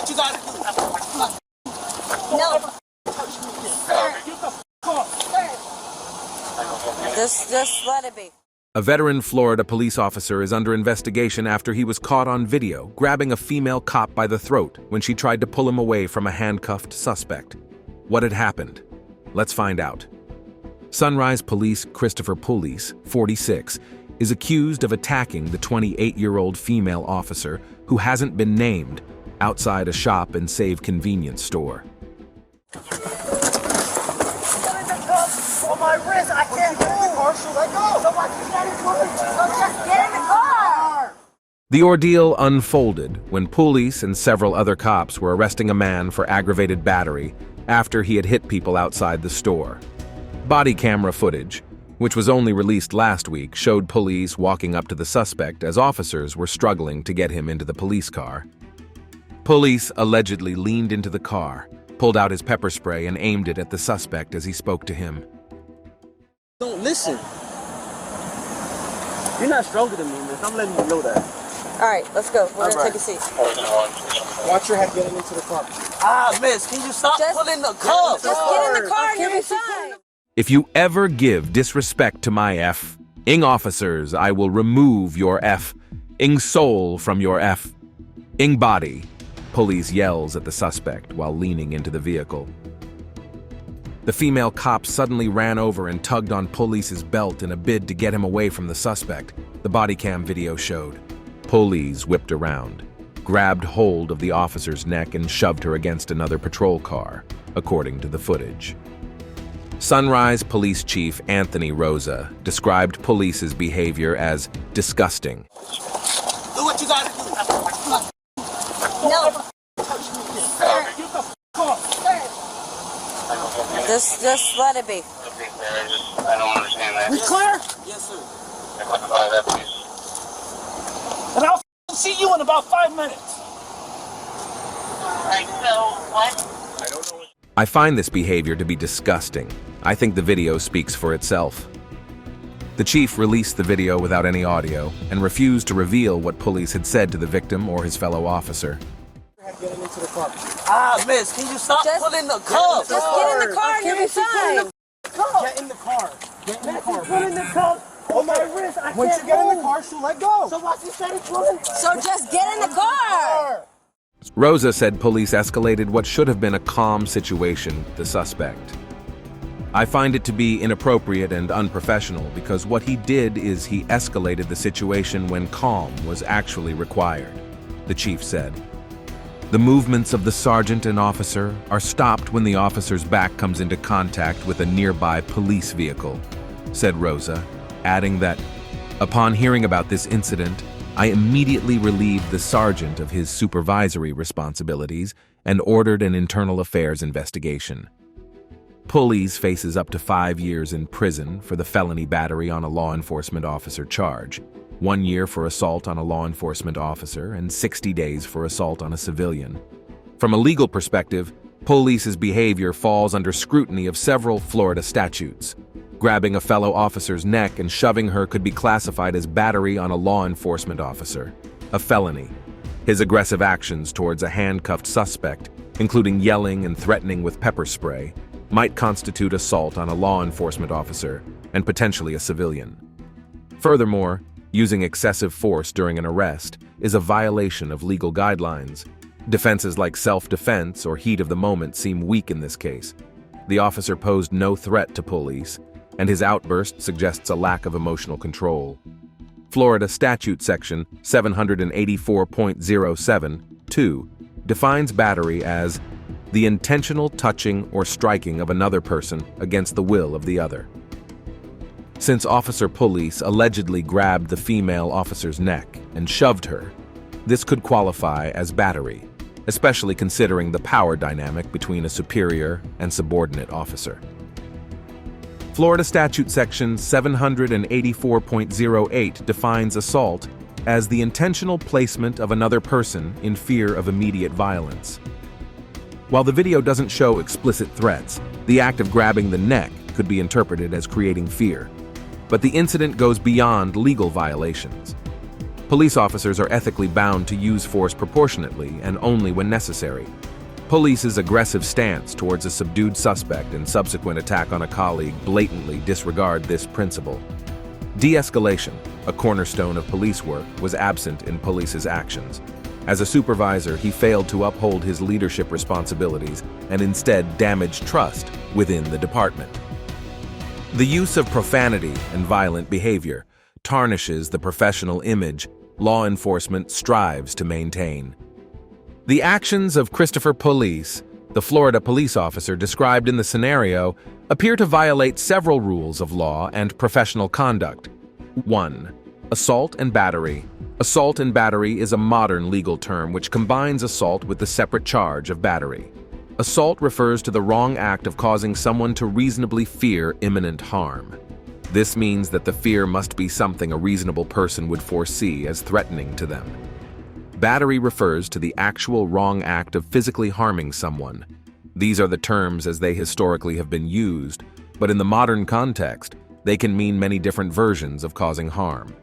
what you gotta do. No. Just let it be. A veteran Florida police officer is under investigation after he was caught on video grabbing a female cop by the throat when she tried to pull him away from a handcuffed suspect. What had happened? Let's find out. Sunrise Police Christopher Bullies, 46, is accused of attacking the 28-year-old female officer who hasn't been named outside a shop and save convenience store. On my wrist, I can't move. Marshall, let go. So what you gotta do? So just get in the car. The ordeal unfolded when police and several other cops were arresting a man for aggravated battery after he had hit people outside the store. Body camera footage, which was only released last week, showed police walking up to the suspect as officers were struggling to get him into the police car. Police allegedly leaned into the car, pulled out his pepper spray and aimed it at the suspect as he spoke to him. Don't listen. You're not stronger than me, miss. I'm letting you know that. All right, let's go. We're gonna take a seat. Watch your head getting into the car. Miss, can you stop pulling the cup? Just get in the car and you'll be fine. If you ever give disrespect to my F-ing officers, I will remove your F-ing soul from your F-ing body, police yells at the suspect while leaning into the vehicle. The female cop suddenly ran over and tugged on Police's belt in a bid to get him away from the suspect, the Bodycam video showed. Police whipped around, grabbed hold of the officer's neck and shoved her against another patrol car, according to the footage. Sunrise Police Chief Anthony Rosa described Police's behavior as disgusting. Do what you gotta do. No. Just let it be. I don't understand that. We clear? Yes, sir. And I'll see you in about 5 minutes. I find this behavior to be disgusting. I think the video speaks for itself. The chief released the video without any audio and refused to reveal what police had said to the victim or his fellow officer. Getting into the car. Miss, can you stop pulling the cup? Just get in the car and you'll be fine. Get in the car. Get in the car. Pulling the cup on my wrist. I can't move. Once you get in the car, she'll let go. So why you started pulling? So just get in the car. Rosa said police escalated what should have been a calm situation with the suspect. I find it to be inappropriate and unprofessional because what he did is he escalated the situation when calm was actually required, the chief said. The movements of the sergeant and officer are stopped when the officer's back comes into contact with a nearby police vehicle, said Rosa, adding that, upon hearing about this incident, I immediately relieved the sergeant of his supervisory responsibilities and ordered an internal affairs investigation. Bullies faces up to 5 years in prison for the felony battery on a law enforcement officer charge, 1 year for assault on a law enforcement officer, and 60 days for assault on a civilian. From a legal perspective, Police's behavior falls under scrutiny of several Florida statutes. Grabbing a fellow officer's neck and shoving her could be classified as battery on a law enforcement officer, a felony. His aggressive actions towards a handcuffed suspect, including yelling and threatening with pepper spray, might constitute assault on a law enforcement officer and potentially a civilian. Furthermore, using excessive force during an arrest is a violation of legal guidelines. Defenses like self-defense or heat of the moment seem weak in this case. The officer posed no threat to police, and his outburst suggests a lack of emotional control. Florida Statute Section 784.07(2) defines battery as the intentional touching or striking of another person against the will of the other. Since Officer Bullies allegedly grabbed the female officer's neck and shoved her, this could qualify as battery, especially considering the power dynamic between a superior and subordinate officer. Florida Statute Section 784.08 defines assault as the intentional placement of another person in fear of immediate violence. While the video doesn't show explicit threats, the act of grabbing the neck could be interpreted as creating fear. But the incident goes beyond legal violations. Police officers are ethically bound to use force proportionately and only when necessary. Police's aggressive stance towards a subdued suspect and subsequent attack on a colleague blatantly disregard this principle. De-escalation, a cornerstone of police work, was absent in Police's actions. As a supervisor, he failed to uphold his leadership responsibilities and instead damaged trust within the department. The use of profanity and violent behavior tarnishes the professional image law enforcement strives to maintain. The actions of Christopher Police, the Florida police officer described in the scenario, appear to violate several rules of law and professional conduct. 1. Assault and battery. Assault and battery is a modern legal term which combines assault with the separate charge of battery. Assault refers to the wrong act of causing someone to reasonably fear imminent harm. This means that the fear must be something a reasonable person would foresee as threatening to them. Battery refers to the actual wrong act of physically harming someone. These are the terms as they historically have been used, but in the modern context, they can mean many different versions of causing harm.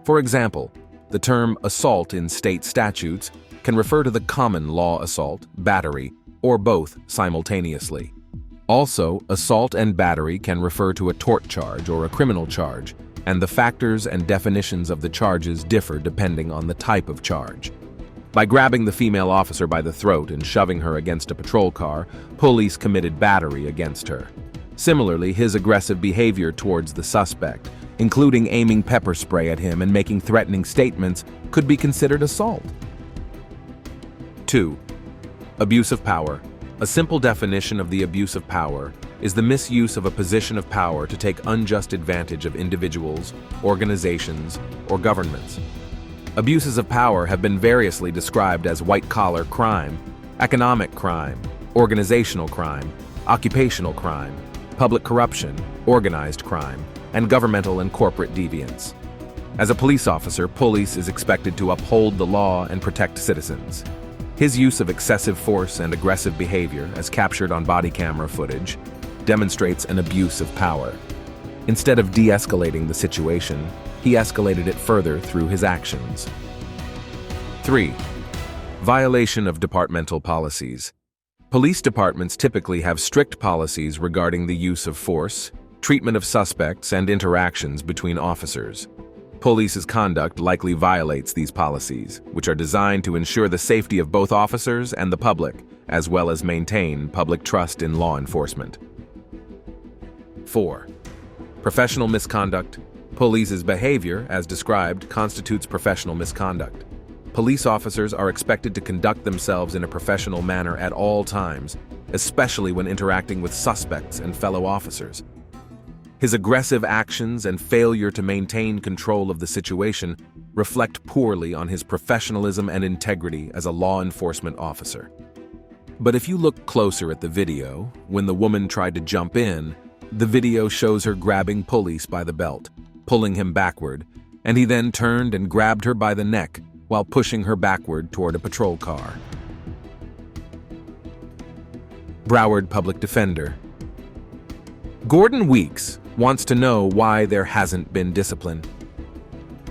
For example, the term assault in state statutes can refer to the common law assault, battery, or both simultaneously. Also, assault and battery can refer to a tort charge or a criminal charge, and the factors and definitions of the charges differ depending on the type of charge. By grabbing the female officer by the throat and shoving her against a patrol car, police committed battery against her. Similarly, his aggressive behavior towards the suspect, including aiming pepper spray at him and making threatening statements, could be considered assault. 2. Abuse of power. A simple definition of the abuse of power is the misuse of a position of power to take unjust advantage of individuals, organizations, or governments. Abuses of power have been variously described as white-collar crime, economic crime, organizational crime, occupational crime, public corruption, organized crime, and governmental and corporate deviance. As a police officer, Police is expected to uphold the law and protect citizens. His use of excessive force and aggressive behavior, as captured on body camera footage, demonstrates an abuse of power. Instead of de-escalating the situation, he escalated it further through his actions. 3. Violation of departmental policies. Police departments typically have strict policies regarding the use of force, treatment of suspects, and interactions between officers. Police's conduct likely violates these policies, which are designed to ensure the safety of both officers and the public, as well as maintain public trust in law enforcement. 4. Professional misconduct. Police's behavior, as described, constitutes professional misconduct. Police officers are expected to conduct themselves in a professional manner at all times, especially when interacting with suspects and fellow officers. His aggressive actions and failure to maintain control of the situation reflect poorly on his professionalism and integrity as a law enforcement officer. But if you look closer at the video, when the woman tried to jump in, the video shows her grabbing Police by the belt, pulling him backward, and he then turned and grabbed her by the neck while pushing her backward toward a patrol car. Broward Public Defender. Gordon Weeks wants to know why there hasn't been discipline.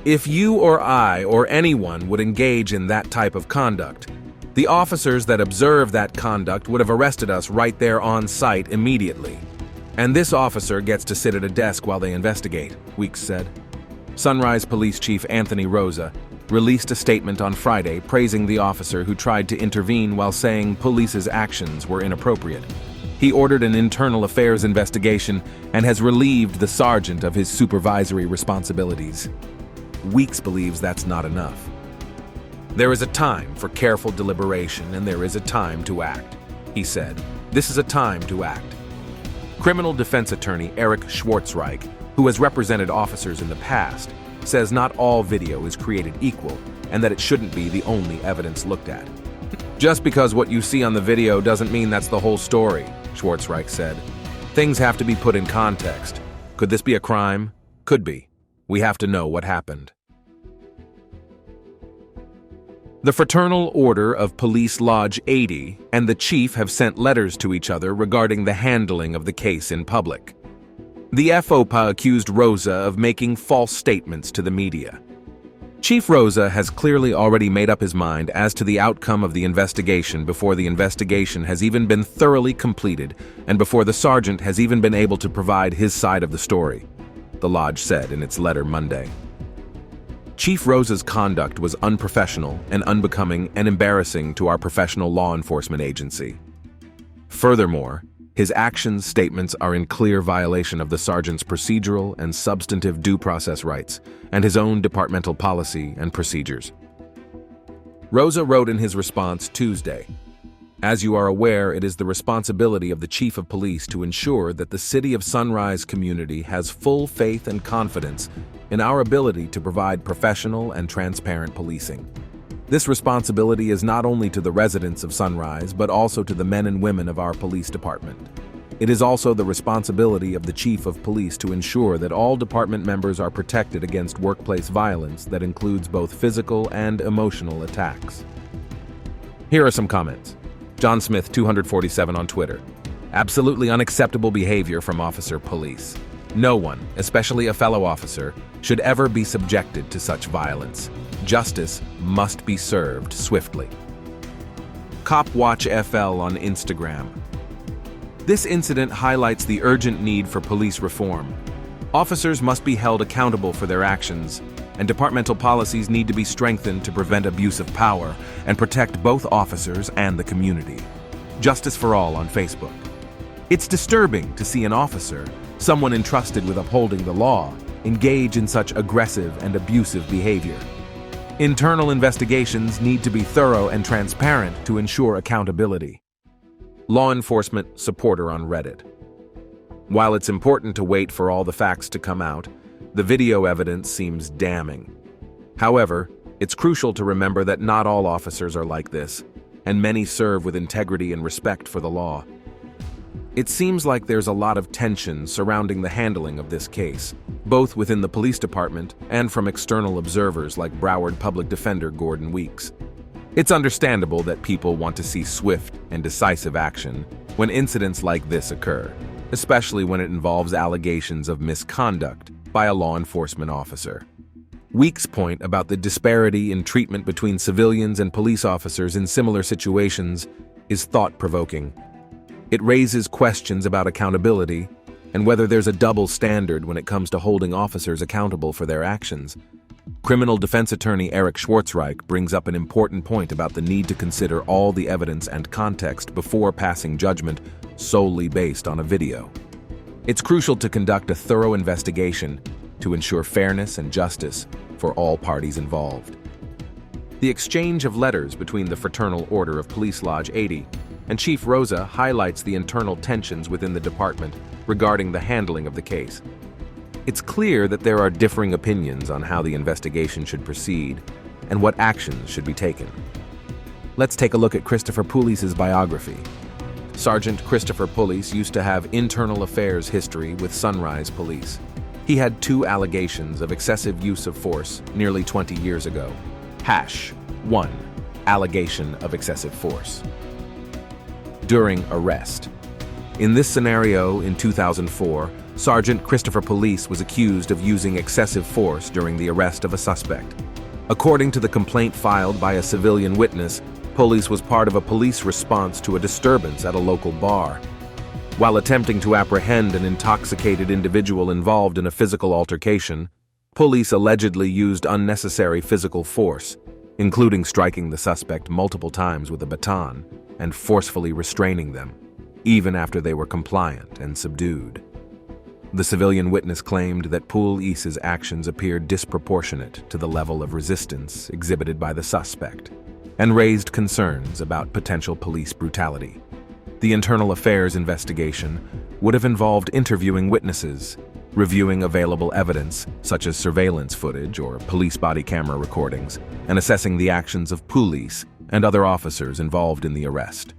If you or I or anyone would engage in that type of conduct, the officers that observe that conduct would have arrested us right there on site immediately. And this officer gets to sit at a desk while they investigate, Weeks said. Sunrise Police Chief Anthony Rosa released a statement on Friday praising the officer who tried to intervene while saying Police's actions were inappropriate. He ordered an internal affairs investigation and has relieved the sergeant of his supervisory responsibilities. Weeks believes that's not enough. There is a time for careful deliberation and there is a time to act, he said. This is a time to act. Criminal defense attorney Eric Schwartzreich, who has represented officers in the past, says not all video is created equal and that it shouldn't be the only evidence looked at. Just because what you see on the video doesn't mean that's the whole story, Schwartzreich said. Things have to be put in context. Could this be a crime? Could be. We have to know what happened. The Fraternal Order of Police Lodge 80 and the chief have sent letters to each other regarding the handling of the case in public. The FOPA accused Rosa of making false statements to the media. Chief Rosa has clearly already made up his mind as to the outcome of the investigation before the investigation has even been thoroughly completed and before the sergeant has even been able to provide his side of the story, the lodge said in its letter Monday. Chief Rosa's conduct was unprofessional and unbecoming and embarrassing to our professional law enforcement agency. Furthermore, his actions statements are in clear violation of the sergeant's procedural and substantive due process rights and his own departmental policy and procedures. Rosa wrote in his response Tuesday, "As you are aware, it is the responsibility of the Chief of Police to ensure that the City of Sunrise community has full faith and confidence in our ability to provide professional and transparent policing. This responsibility is not only to the residents of Sunrise, but also to the men and women of our police department. It is also the responsibility of the Chief of Police to ensure that all department members are protected against workplace violence that includes both physical and emotional attacks." Here are some comments. John Smith, 247 on Twitter. "Absolutely unacceptable behavior from Officer Police. No one, especially a fellow officer, should ever be subjected to such violence. Justice must be served swiftly." Cop Watch FL on Instagram. "This incident highlights the urgent need for police reform. Officers must be held accountable for their actions, and departmental policies need to be strengthened to prevent abuse of power and protect both officers and the community. Justice for All on Facebook. It's disturbing to see an officer, someone entrusted with upholding the law, engage in such aggressive and abusive behavior. Internal investigations need to be thorough and transparent to ensure accountability." Law enforcement supporter on Reddit. "While it's important to wait for all the facts to come out, the video evidence seems damning. However, it's crucial to remember that not all officers are like this, and many serve with integrity and respect for the law. It seems like there's a lot of tension surrounding the handling of this case, both within the police department and from external observers like Broward Public Defender Gordon Weeks. It's understandable that people want to see swift and decisive action when incidents like this occur, especially when it involves allegations of misconduct by a law enforcement officer. Weeks' point about the disparity in treatment between civilians and police officers in similar situations is thought-provoking. It raises questions about accountability and whether there's a double standard when it comes to holding officers accountable for their actions. Criminal defense attorney Eric Schwartzreich brings up an important point about the need to consider all the evidence and context before passing judgment solely based on a video. It's crucial to conduct a thorough investigation to ensure fairness and justice for all parties involved. The exchange of letters between the Fraternal Order of Police Lodge 80 and Chief Rosa highlights the internal tensions within the department regarding the handling of the case. It's clear that there are differing opinions on how the investigation should proceed and what actions should be taken. Let's take a look at Christopher Pulis's biography. Sergeant Christopher Pulis used to have internal affairs history with Sunrise Police. He had 2 allegations of excessive use of force nearly 20 years ago. #1. Allegation of excessive force. During arrest. In this scenario, in 2004, Sergeant Christopher Pulis was accused of using excessive force during the arrest of a suspect. According to the complaint filed by a civilian witness, Pulis was part of a police response to a disturbance at a local bar. While attempting to apprehend an intoxicated individual involved in a physical altercation, Pulis allegedly used unnecessary physical force, including striking the suspect multiple times with a baton and forcefully restraining them, even after they were compliant and subdued. The civilian witness claimed that Pulis's actions appeared disproportionate to the level of resistance exhibited by the suspect, and raised concerns about potential police brutality. The internal affairs investigation would have involved interviewing witnesses, reviewing available evidence such as surveillance footage or police body camera recordings, and assessing the actions of Pulis and other officers involved in the arrest.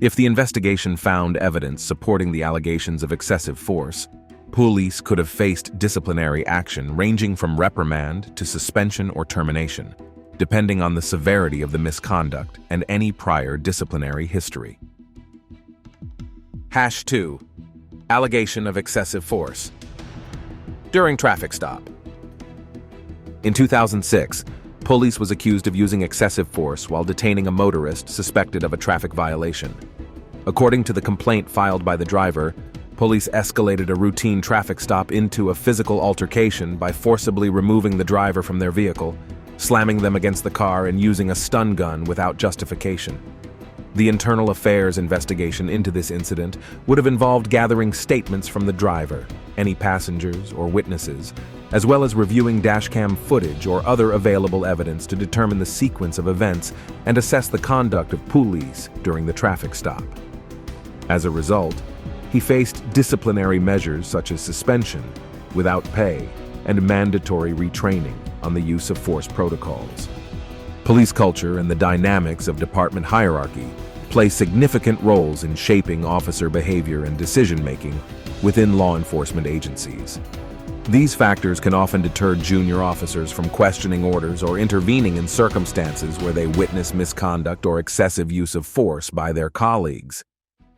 If the investigation found evidence supporting the allegations of excessive force, Pulis could have faced disciplinary action ranging from reprimand to suspension or termination, depending on the severity of the misconduct and any prior disciplinary history. #2. Allegation of excessive force. During traffic stop. In 2006, Police was accused of using excessive force while detaining a motorist suspected of a traffic violation. According to the complaint filed by the driver, police escalated a routine traffic stop into a physical altercation by forcibly removing the driver from their vehicle, slamming them against the car, and using a stun gun without justification. The internal affairs investigation into this incident would have involved gathering statements from the driver, any passengers or witnesses, as well as reviewing dashcam footage or other available evidence to determine the sequence of events and assess the conduct of Bullies during the traffic stop. As a result, he faced disciplinary measures such as suspension, without pay, and mandatory retraining on the use of force protocols. Police culture and the dynamics of department hierarchy play significant roles in shaping officer behavior and decision-making within law enforcement agencies. These factors can often deter junior officers from questioning orders or intervening in circumstances where they witness misconduct or excessive use of force by their colleagues.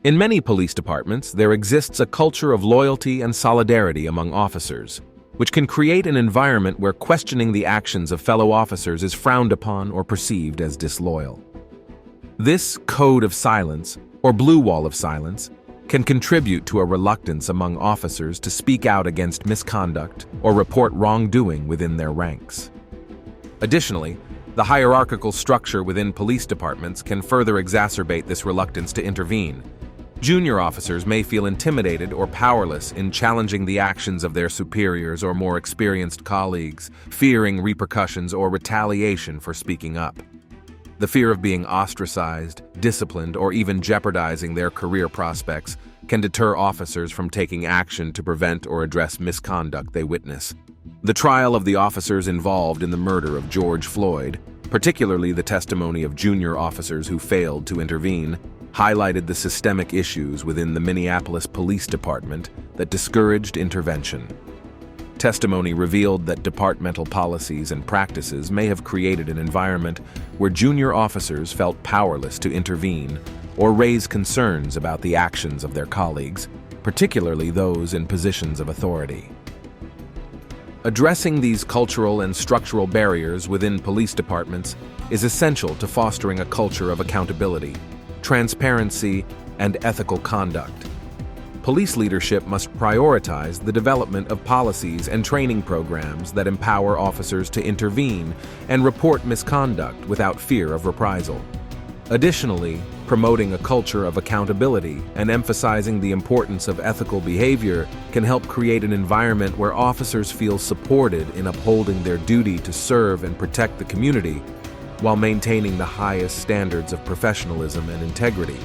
In many police departments, there exists a culture of loyalty and solidarity among officers, which can create an environment where questioning the actions of fellow officers is frowned upon or perceived as disloyal. This code of silence, or blue wall of silence, can contribute to a reluctance among officers to speak out against misconduct or report wrongdoing within their ranks. Additionally, the hierarchical structure within police departments can further exacerbate this reluctance to intervene. Junior officers may feel intimidated or powerless in challenging the actions of their superiors or more experienced colleagues, fearing repercussions or retaliation for speaking up. The fear of being ostracized, disciplined, or even jeopardizing their career prospects can deter officers from taking action to prevent or address misconduct they witness. The trial of the officers involved in the murder of George Floyd, particularly the testimony of junior officers who failed to intervene, highlighted the systemic issues within the Minneapolis Police Department that discouraged intervention. Testimony revealed that departmental policies and practices may have created an environment where junior officers felt powerless to intervene or raise concerns about the actions of their colleagues, particularly those in positions of authority. Addressing these cultural and structural barriers within police departments is essential to fostering a culture of accountability, transparency, and ethical conduct. Police leadership must prioritize the development of policies and training programs that empower officers to intervene and report misconduct without fear of reprisal. Additionally, promoting a culture of accountability and emphasizing the importance of ethical behavior can help create an environment where officers feel supported in upholding their duty to serve and protect the community while maintaining the highest standards of professionalism and integrity.